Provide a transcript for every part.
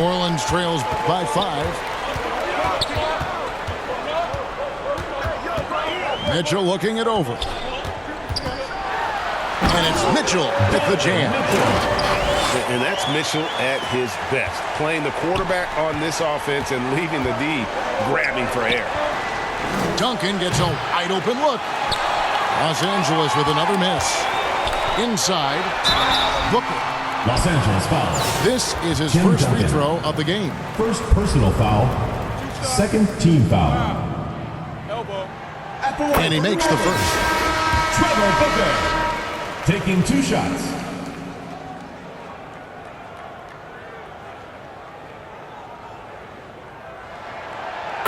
New Orleans trails by 5. Mitchell looking it over. And it's Mitchell with the jam. And that's Mitchell at his best. Playing the quarterback on this offense and leaving the D grabbing for air. Duncan gets a wide open look. Los Angeles with another miss. Inside. Booker. Los Angeles foul. This is his first free throw of the game. First personal foul. Second team foul. And he makes the first. Trevor Booker taking 2 shots.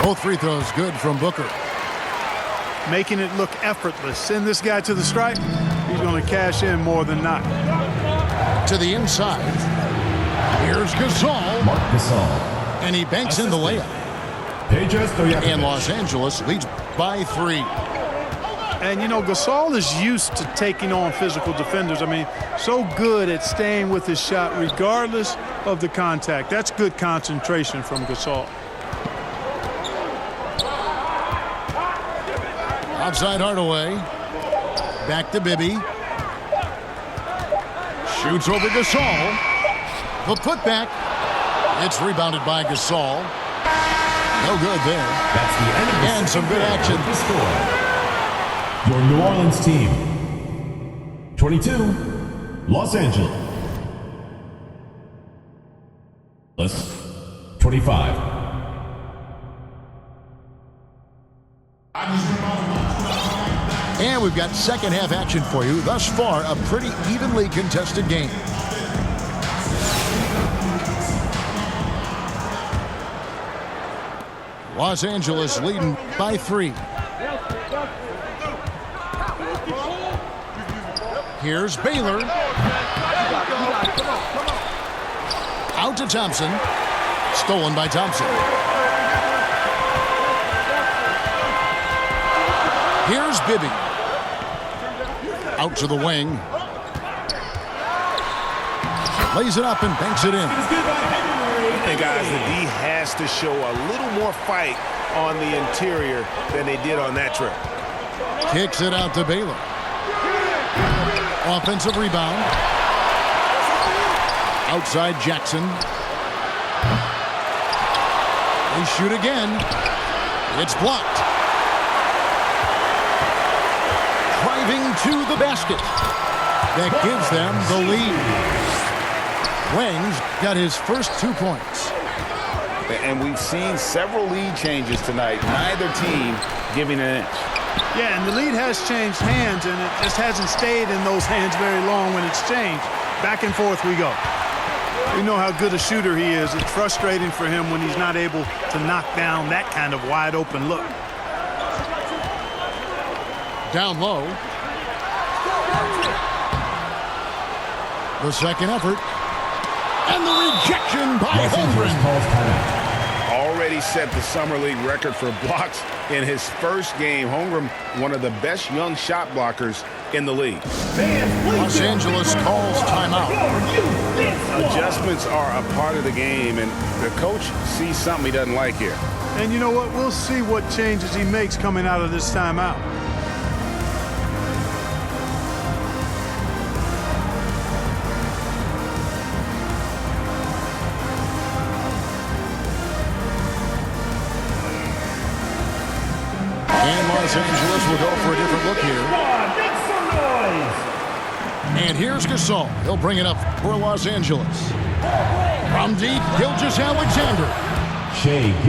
Both free throws good from Booker. Making it look effortless. Send this guy to the stripe. He's going to cash in more than not. To the inside. Here's Gasol. Mark Gasol. And he banks in the layup. And Los Angeles leads by 3. And, you know, Gasol is used to taking on physical defenders. I mean, so good at staying with his shot regardless of the contact. That's good concentration from Gasol. Outside Hardaway. Back to Bibby. Shoots over Gasol. The putback. It's rebounded by Gasol. No good there. That's the end of the and some good action. Your New Orleans team. 22, Los Angeles. 25. And we've got second half action for you. Thus far, a pretty evenly contested game. Los Angeles leading by 3. Here's Baylor. Out to Thompson. Stolen by Thompson. Here's Bibby. Out to the wing. Lays it up and banks it in. And guys, the D has to show a little more fight on the interior than they did on that trip. Kicks it out to Baylor. Offensive rebound. Outside Jackson. They shoot again. It's blocked. Driving to the basket. That gives them the lead. Wang's got his first 2 points. And we've seen several lead changes tonight. Neither team giving an inch. Yeah, and the lead has changed hands, and it just hasn't stayed in those hands very long when it's changed. Back and forth we go. We know how good a shooter he is. It's frustrating for him when he's not able to knock down that kind of wide open look. Down low. The second effort. And the rejection by Holmgren. Already set the Summer League record for blocks in his first game. Holmgren, one of the best young shot blockers in the league. Los Angeles calls timeout. Adjustments are a part of the game, and the coach sees something he doesn't like here. And you know what? We'll see what changes he makes coming out of this timeout. Los Angeles will go for a different look here. And here's Gasol. He'll bring it up for Los Angeles. From deep, Gilgeous-Alexander.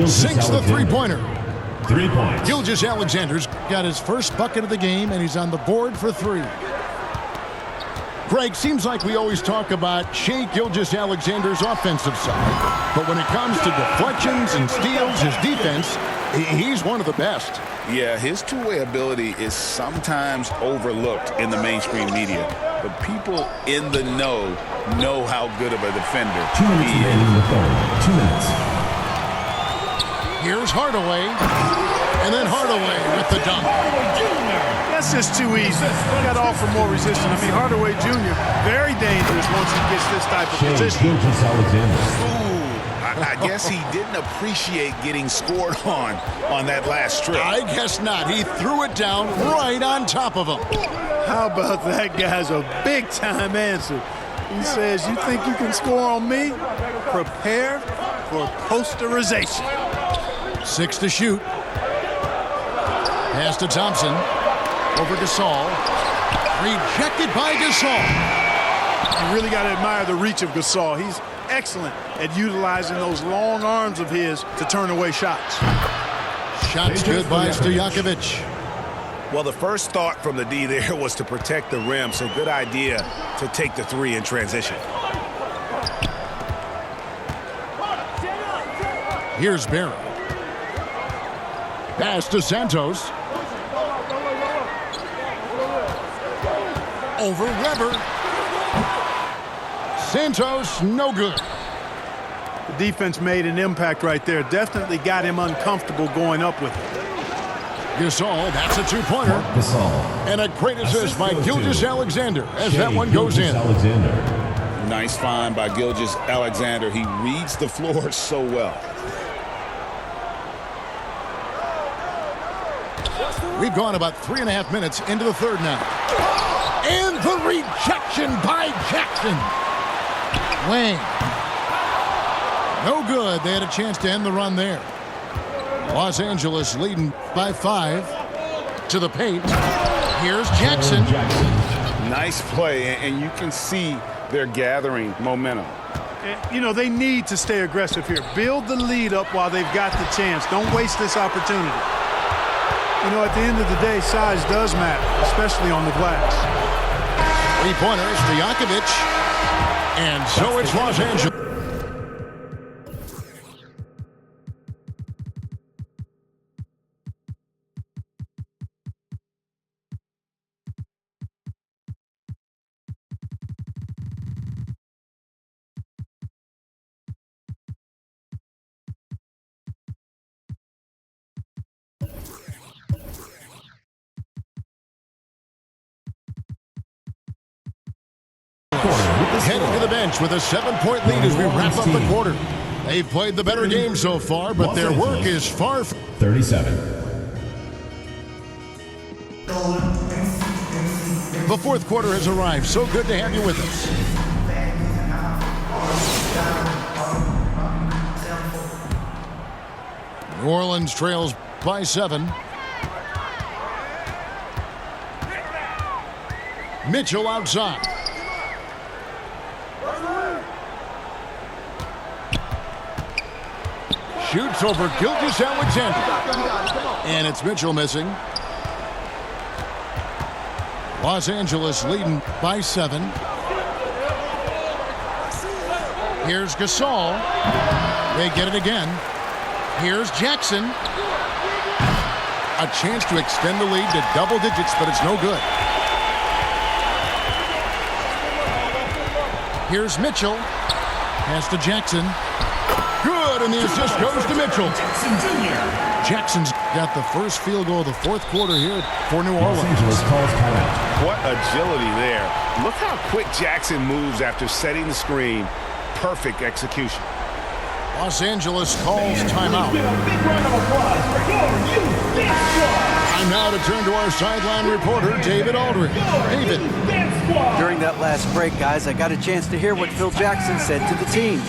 Sinks the three-pointer. 3 points. Gilgeous-Alexander's got his first bucket of the game, and he's on the board for 3. Greg, seems like we always talk about Shai Gilgeous-Alexander's offensive side, but when it comes to deflections and steals, his defense, he's one of the best. Yeah, his two-way ability is sometimes overlooked in the mainstream media, but people in the know how good of a defender 2 minutes he remaining in the third. 2 minutes. Here's Hardaway, and then Hardaway with the dunk. That's just too easy. Got to offer more resistance. I mean, Hardaway Jr., very dangerous once he gets this type of position. Gilgeous-Alexander. Ooh, I guess he didn't appreciate getting scored on that last trip. I guess not. He threw it down right on top of him. How about that guy's a big-time answer? He says, you think you can score on me? Prepare for posterization. 6 to shoot. Pass to Thompson. Over Gasol. Rejected by Gasol. You really got to admire the reach of Gasol. He's excellent at utilizing those long arms of his to turn away shots. Shots good by Stojakovic. Well, the first thought from the D there was to protect the rim, so good idea to take the three in transition. Here's Barry. Pass to Santos. Over Weber. Santos, no good. The defense made an impact right there. Definitely got him uncomfortable going up with it. Gasol, that's a two-pointer. Gasol. And a great assist by Gilgeous-Alexander as that one goes in. Alexander. Nice find by Gilgeous-Alexander. He reads the floor so well. We've gone about 3.5 minutes into the third now. And the rejection by Jackson. Wayne. No good. They had a chance to end the run there. Los Angeles leading by 5 to the paint. Here's Jackson. Nice play, and you can see they're gathering momentum. You know, they need to stay aggressive here. Build the lead up while they've got the chance. Don't waste this opportunity. You know, at the end of the day, size does matter, especially on the glass. Three-pointer, Stojakovic. And so it's Los Angeles. Heading to the bench with a 7-point lead as we wrap up the quarter. They've played the better game so far, but their work is far from 37. The fourth quarter has arrived. So good to have you with us. New Orleans trails by 7. Mitchell outside. Shoots over Gilgeous-Alexander. And it's Mitchell missing. Los Angeles leading by 7. Here's Gasol. They get it again. Here's Jackson. A chance to extend the lead to double digits, but it's no good. Here's Mitchell. Pass to Jackson. Good, and the assist goes to Mitchell. Jackson's got the first field goal of the fourth quarter here for New Orleans. What agility there. Look how quick Jackson moves after setting the screen. Perfect execution. Los Angeles calls timeout. Time now to turn to our sideline reporter, David Aldridge. David. During that last break, guys, I got a chance to hear what Phil Jackson said to the team.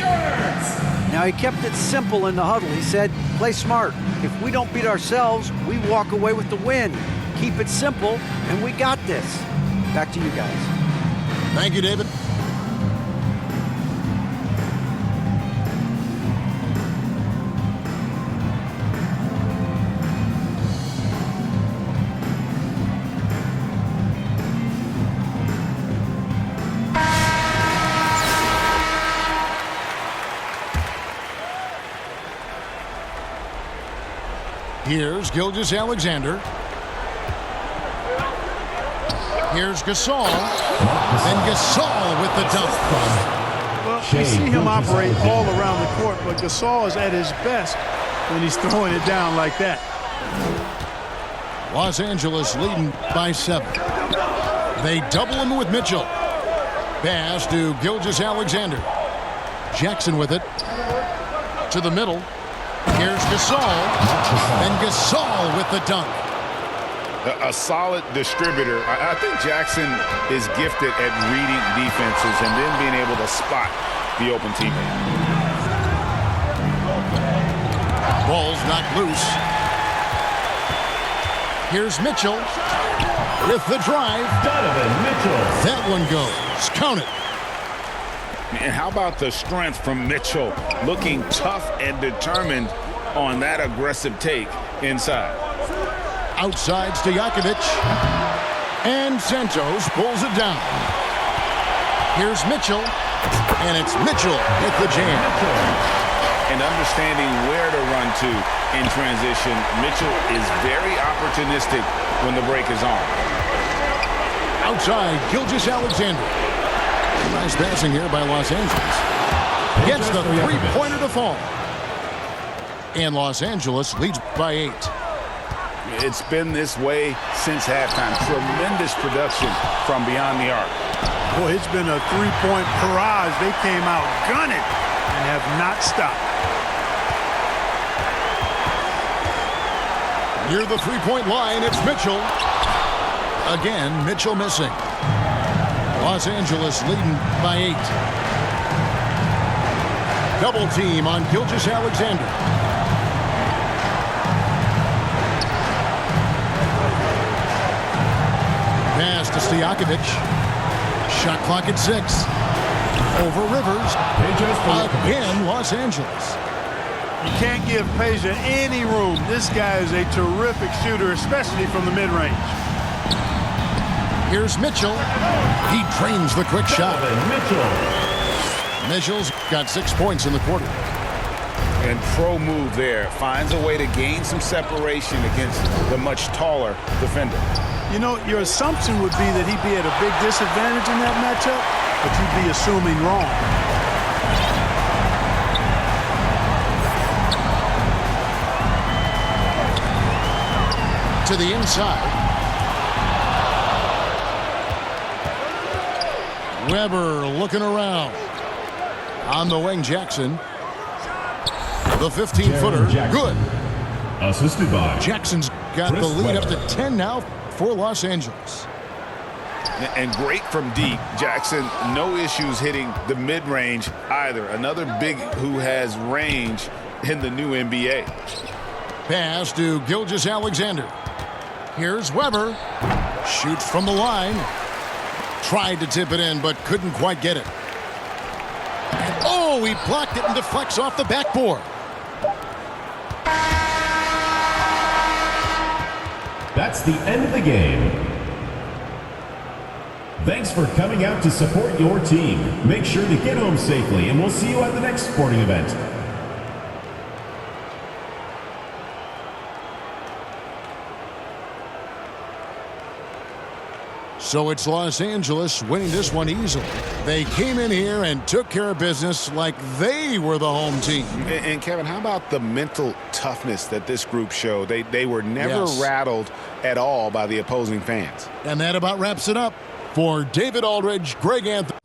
Now, he kept it simple in the huddle. He said, play smart. If we don't beat ourselves, we walk away with the win. Keep it simple, and we got this. Back to you guys. Thank you, David. Here's Gilgeous-Alexander. Here's Gasol. And Gasol with the dunk. Well, we see him operate all around the court, but Gasol is at his best when he's throwing it down like that. Los Angeles leading by 7. They double him with Mitchell. Pass to Gilgeous-Alexander. Jackson with it. to the middle. Here's Gasol. And Gasol with the dunk. A solid distributor. I think Jackson is gifted at reading defenses and then being able to spot the open teammate. Ball's knocked loose. Here's Mitchell with the drive. Donovan Mitchell. That one goes. Count it. And how about the strength from Mitchell, looking tough and determined on that aggressive take inside. Outside Stojakovic. And Santos pulls it down. Here's Mitchell. And it's Mitchell with the jam. And understanding where to run to in transition, Mitchell is very opportunistic when the break is on. Outside, Gilgeous-Alexander. Nice passing here by Los Angeles. Gets the three-pointer to fall. And Los Angeles leads by 8. It's been this way since halftime. Tremendous production from beyond the arc. Boy, it's been a three-point barrage. They came out gunning and have not stopped. Near the three-point line, it's Mitchell. Again, Mitchell missing. Los Angeles leading by 8. Double team on Gilgeous-Alexander. Pass to Stojakovic. Shot clock at 6. Over Rivers. Again, Los Angeles. You can't give Peja any room. This guy is a terrific shooter, especially from the mid-range. Here's Mitchell. He drains the quick shot. Mitchell's got 6 points in the quarter. And pro move there. Finds a way to gain some separation against the much taller defender. You know, your assumption would be that he'd be at a big disadvantage in that matchup, but you'd be assuming wrong. To the inside. Weber looking around. On the wing, Jackson. The 15-footer. Good. Assisted by Jackson's got the lead up to 10 now for Los Angeles. And great from deep. Jackson, no issues hitting the mid-range either. Another big who has range in the new NBA. Pass to Gilgeous-Alexander. Here's Weber. Shoots from the line. Tried to tip it in, but couldn't quite get it. And oh, he blocked it and deflects off the backboard. That's the end of the game. Thanks for coming out to support your team. Make sure to get home safely, and we'll see you at the next sporting event. So it's Los Angeles winning this one easily. They came in here and took care of business like they were the home team. And Kevin, how about the mental toughness that this group showed? They were never rattled at all by the opposing fans. And that about wraps it up. For David Aldridge, Greg Anthony.